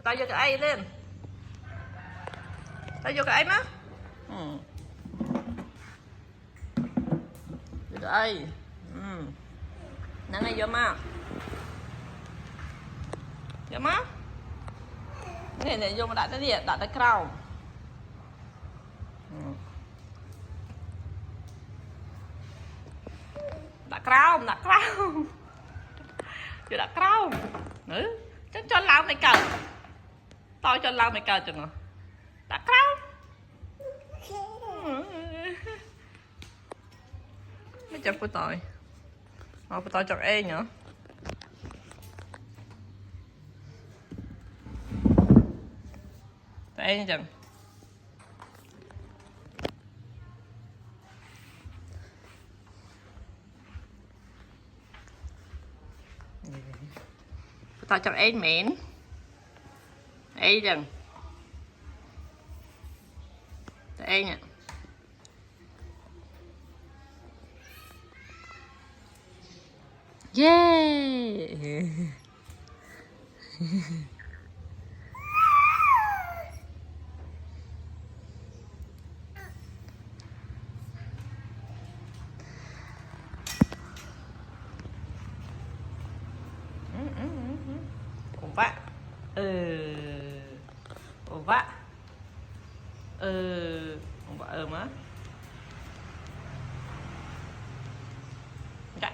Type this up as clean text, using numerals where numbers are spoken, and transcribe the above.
tay vô cái ai lên. Tay vô cái ai má. Vô cái ai. Nắng này vô má. Vô má. Này vô mà đặt cái crown. Đặt crown. Chưa đặt crown. Nữa. Chắc cho lao mày cờ. Tao cho lao mày cờ chừng rồi. Đặt crown. Mấy chọc của tôi. Của tôi chọc e nữa. Tại e chừng. Tao cho em mến ấy đừng đây nè yeah vạ vạ vạ má dạ